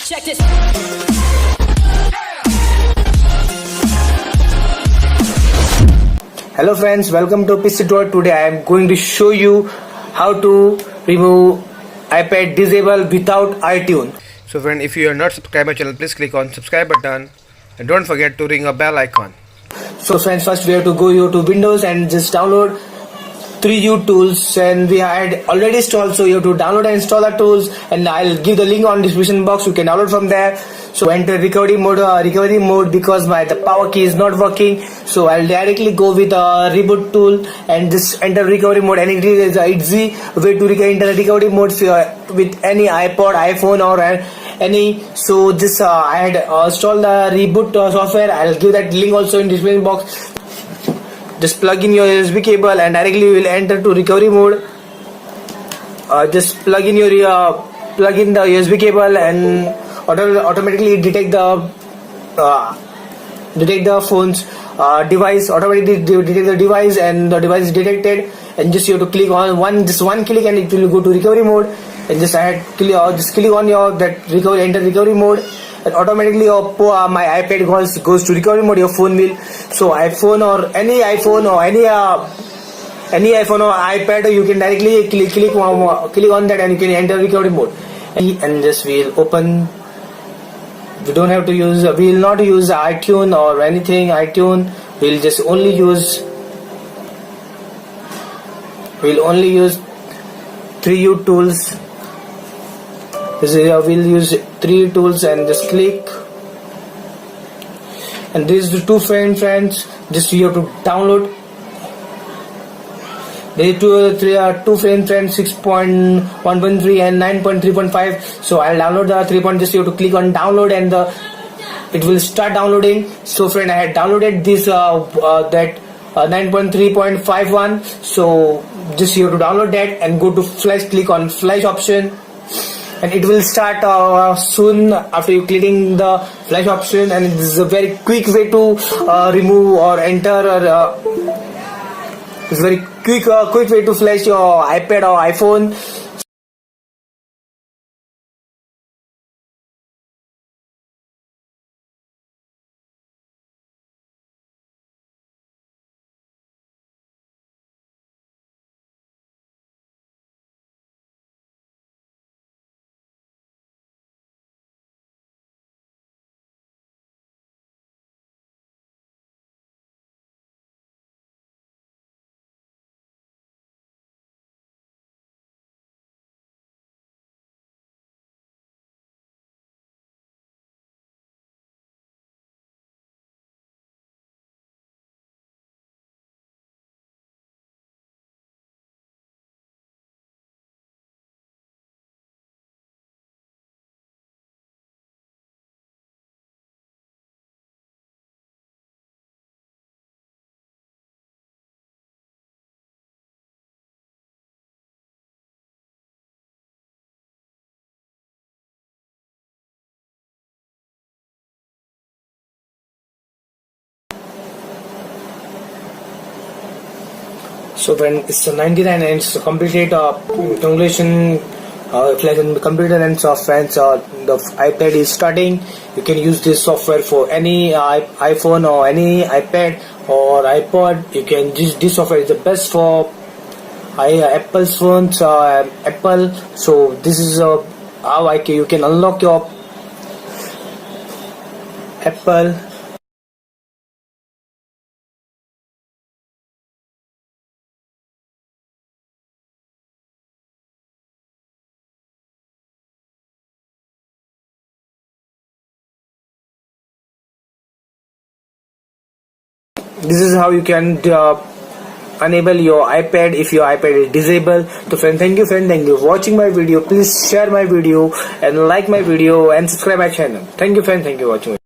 Check this. Hello friends, welcome to Pcdroid. Today I am going to show you how to remove iPad disable without iTunes. So friend, if you are not subscribed my channel, please click on subscribe button and don't forget to ring a bell icon. So friends, first we have to go here to Windows and just download 3U tools, and we had already installed, so you have to download and install the tools, and I'll give the link on description box. You can download from there. So enter recovery mode because the power key is not working, so I'll directly go with a reboot tool and just enter recovery mode, and it is an easy way to enter recovery mode with any iPod, iPhone or any. So this I had installed the reboot software. I'll give that link also in description box. Just plug in your USB cable and directly you will enter to recovery mode. Just plug in the USB cable and automatically detect the phone's device. Automatically detect the device, and the device is detected. And just you have to click on one click and it will go to recovery mode. And just click on enter recovery mode. And automatically my iPad goes to recovery mode. Your phone will, so iPhone or any iPhone or any iPhone or iPad, you can directly click on that and you can enter recovery mode. And just we'll open. We don't have to use. We will not use iTunes or anything. iTunes. We'll just only use. We'll only use 3U tools. We'll use 3 tools and just click, and this is the two friends. Just you have to download. There are two friends 6.1.3 and 9.3.5. So I'll download the 3. Just you have to click on download and it will start downloading. So friend, I had downloaded this that 9.3.51. So just you have to download that and go to flash. Click on flash option. And it will start soon after you clicking the flash option, and it is a very quick way to remove or enter. It's very quick way to flash your iPad or iPhone. So when it's 99 and it's completed congratulations, computer and software. The iPad is starting. You can use this software for any iPhone or any iPad or iPod. You can use this software. Is the best for Apple's phones. Apple. So this is how you can unlock your Apple. This is how you can enable your iPad if your iPad is disabled. So friend, thank you for watching my video. Please share my video and like my video and subscribe my channel. Thank you friend, thank you for watching.